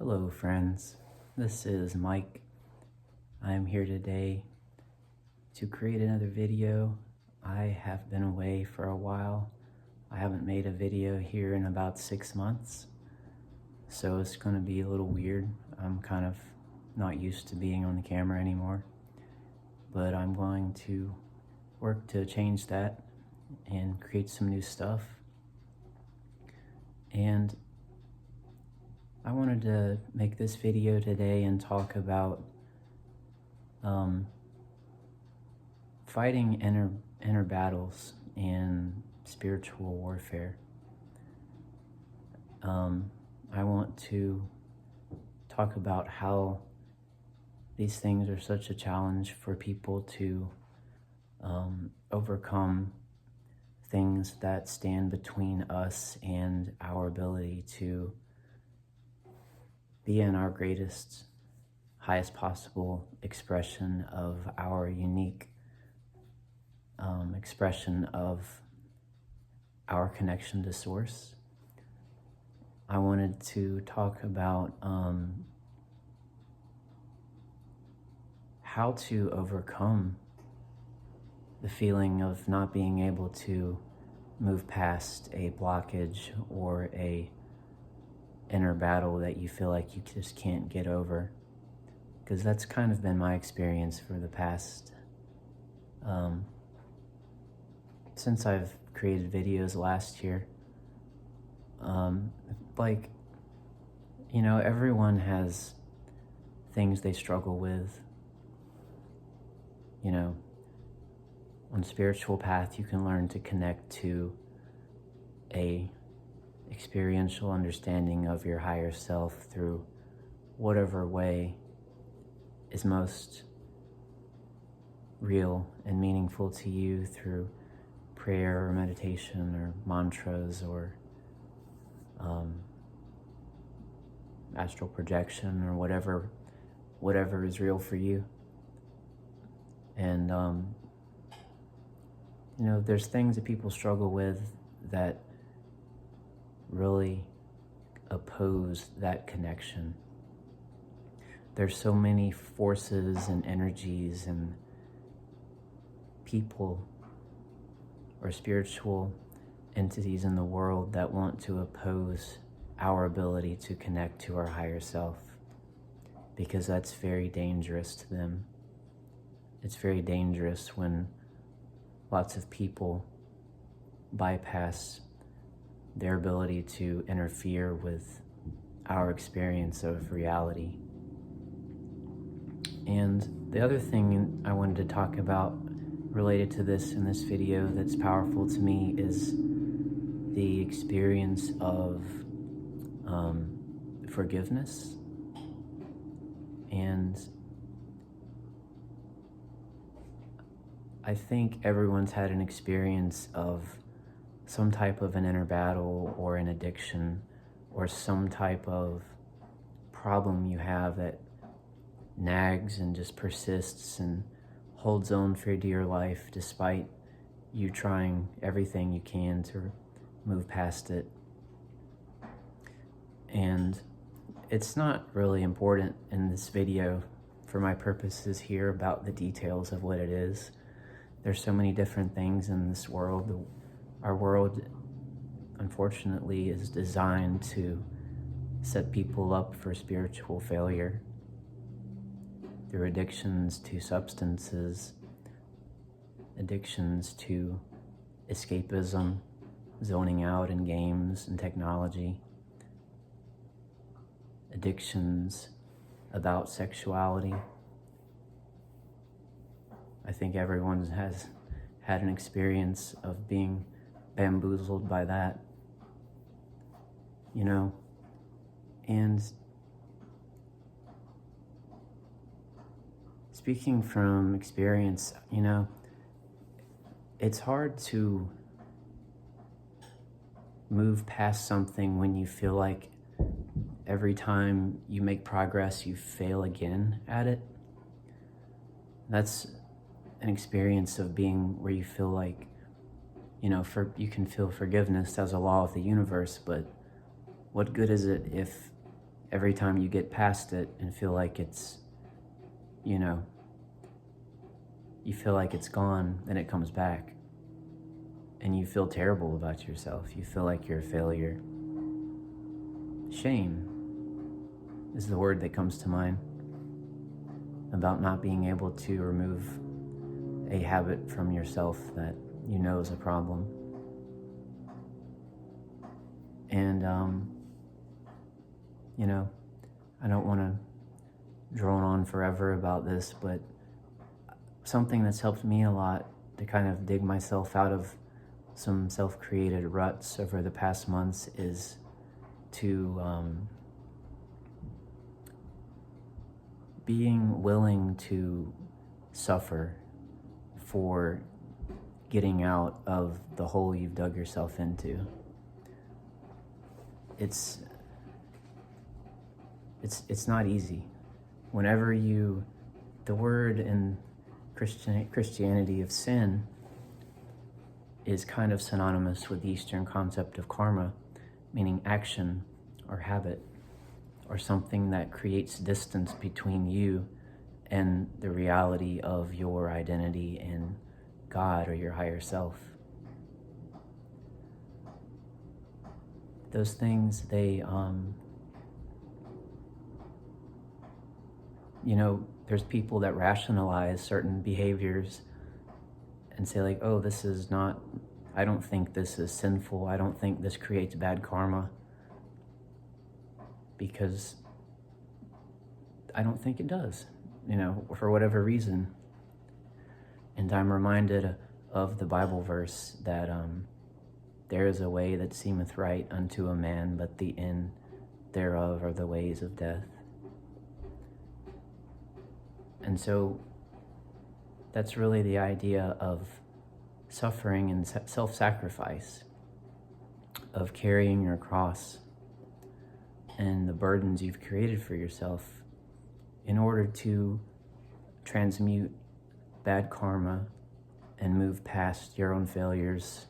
Hello friends, this is Mike. I am here today to create another video. I have been away for a while. I haven't made a video here in about 6 months, so it's going to be a little weird. I'm kind of not used to being on the camera anymore, but I'm going to work to change that and create some new stuff. And I wanted to make this video today and talk about fighting inner battles and spiritual warfare. I want to talk about how these things are such a challenge for people to overcome things that stand between us and our ability to be in our greatest, highest possible expression of our unique expression of our connection to Source. I wanted to talk about how to overcome the feeling of not being able to move past a blockage or a inner battle that you feel like you just can't get over, because that's kind of been my experience for the past since I've created videos last year. Everyone has things they struggle with. On spiritual path, you can learn to connect to a experiential understanding of your higher self through whatever way is most real and meaningful to you, through prayer or meditation or mantras or astral projection or whatever is real for you. And there's things that people struggle with that really oppose that connection. There's so many forces and energies and people or spiritual entities in the world that want to oppose our ability to connect to our higher self, because that's very dangerous to them. It's very dangerous when lots of people bypass their ability to interfere with our experience of reality. And the other thing I wanted to talk about related to this in this video that's powerful to me is the experience of forgiveness. And I think everyone's had an experience of some type of an inner battle or an addiction or some type of problem you have that nags and just persists and holds on for dear life despite you trying everything you can to move past it. And it's not really important in this video for my purposes here about the details of what it is. There's so many different things in this world. Our world, unfortunately, is designed to set people up for spiritual failure through addictions to substances, addictions to escapism, zoning out in games and technology, addictions about sexuality. I think everyone has had an experience of being bamboozled by that, and speaking from experience, it's hard to move past something when you feel like every time you make progress, you fail again at it. That's an experience of being where you feel like, you can feel forgiveness as a law of the universe, but what good is it if every time you get past it and feel like it's, you feel like it's gone, then it comes back. And you feel terrible about yourself. You feel like you're a failure. Shame is the word that comes to mind about not being able to remove a habit from yourself that you know is a problem. And, I don't want to drone on forever about this, but something that's helped me a lot to kind of dig myself out of some self-created ruts over the past months is to being willing to suffer for getting out of the hole you've dug yourself into. It's not easy. Whenever the word in Christianity of sin is kind of synonymous with the Eastern concept of karma, meaning action or habit, or something that creates distance between you and the reality of your identity in God or your higher self. Those things, there's people that rationalize certain behaviors and say like, oh, I don't think this is sinful. I don't think this creates bad karma, because I don't think it does, for whatever reason. And I'm reminded of the Bible verse that there is a way that seemeth right unto a man, but the end thereof are the ways of death. And so that's really the idea of suffering and self-sacrifice, of carrying your cross and the burdens you've created for yourself in order to transmute bad karma and move past your own failures.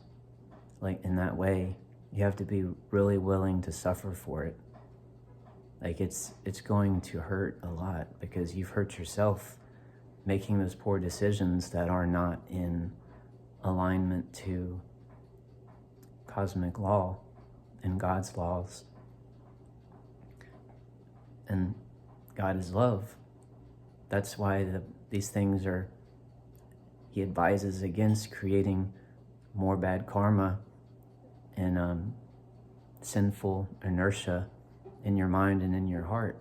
Like, in that way, you have to be really willing to suffer for it. Like, it's going to hurt a lot because you've hurt yourself making those poor decisions that are not in alignment to cosmic law and God's laws. And God is love. That's why these things He advises against creating more bad karma and sinful inertia in your mind and in your heart,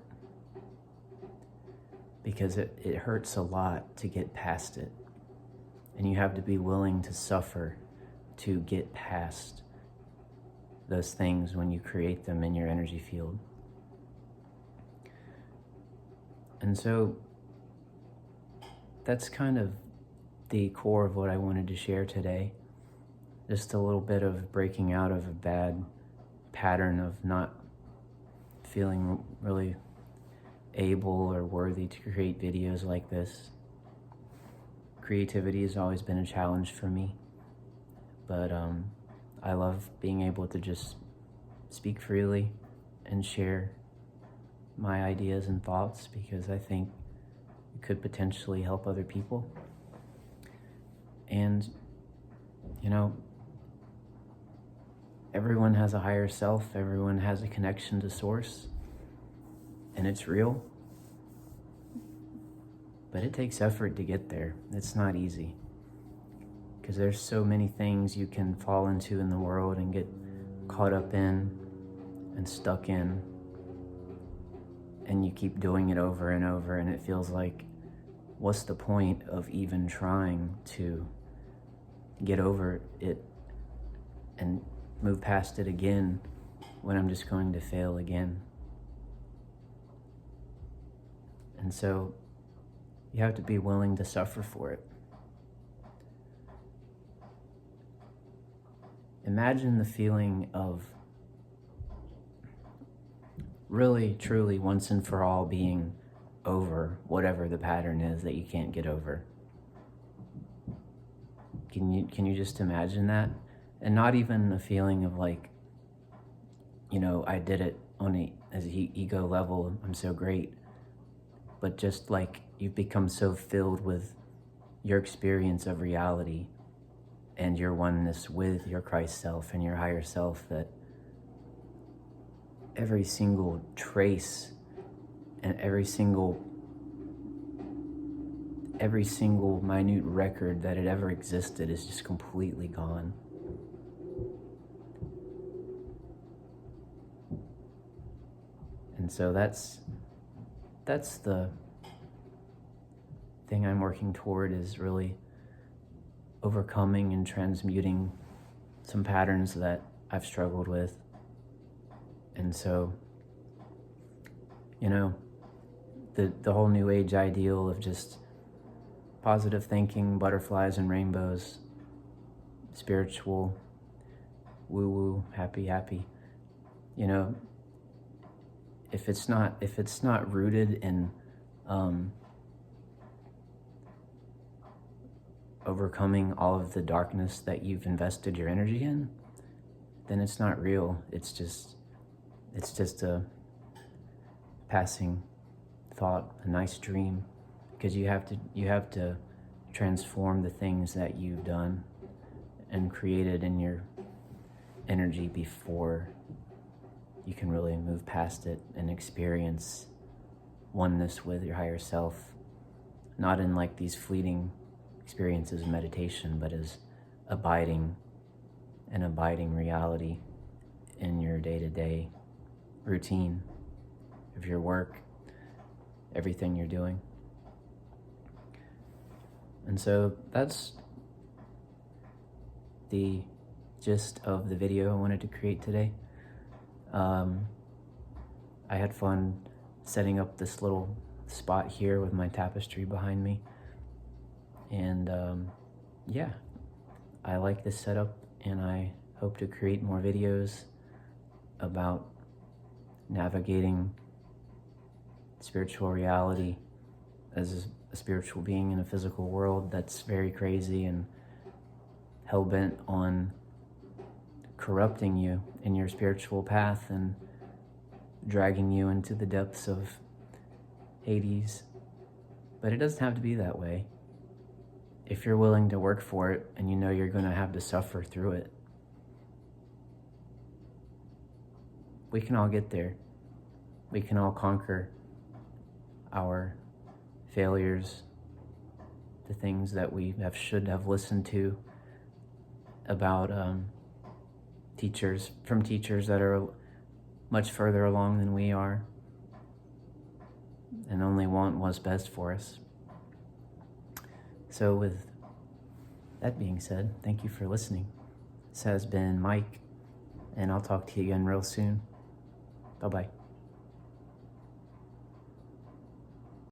because it hurts a lot to get past it, and you have to be willing to suffer to get past those things when you create them in your energy field. And so that's kind of the core of what I wanted to share today. Just a little bit of breaking out of a bad pattern of not feeling really able or worthy to create videos like this. Creativity has always been a challenge for me, but I love being able to just speak freely and share my ideas and thoughts, because I think it could potentially help other people. And everyone has a higher self, everyone has a connection to source, and it's real. But it takes effort to get there. It's not easy, because there's so many things you can fall into in the world and get caught up in and stuck in, and you keep doing it over and over, and it feels like, what's the point of even trying to get over it and move past it again when I'm just going to fail again? And so you have to be willing to suffer for it. Imagine the feeling of really, truly, once and for all being over whatever the pattern is that you can't get over. Can you just imagine that? And not even a feeling of like, I did it as ego level, I'm so great. But just like you've become so filled with your experience of reality and your oneness with your Christ self and your higher self, that every single trace and every single minute record that it ever existed is just completely gone. And so that's the thing I'm working toward, is really overcoming and transmuting some patterns that I've struggled with. And so, the whole New Age ideal of just positive thinking, butterflies and rainbows, spiritual, woo-woo, happy, if it's not rooted in overcoming all of the darkness that you've invested your energy in, then it's not real. It's just a passing thought, a nice dream, because you have to transform the things that you've done and created in your energy before you can really move past it and experience oneness with your higher self, not in like these fleeting experiences of meditation, but as abiding reality in your day-to-day routine of your work, everything you're doing. And so that's the gist of the video I wanted to create today. I had fun setting up this little spot here with my tapestry behind me. And yeah, I like this setup, and I hope to create more videos about navigating spiritual reality as a spiritual being in a physical world that's very crazy and hell-bent on corrupting you in your spiritual path and dragging you into the depths of Hades. But it doesn't have to be that way. If you're willing to work for it and you know you're going to have to suffer through it, we can all get there. We can all conquer our failures, the things that we should have listened to about teachers that are much further along than we are and only want what's best for us. So with that being said, thank you for listening. This has been Mike, and I'll talk to you again real soon. Bye-bye.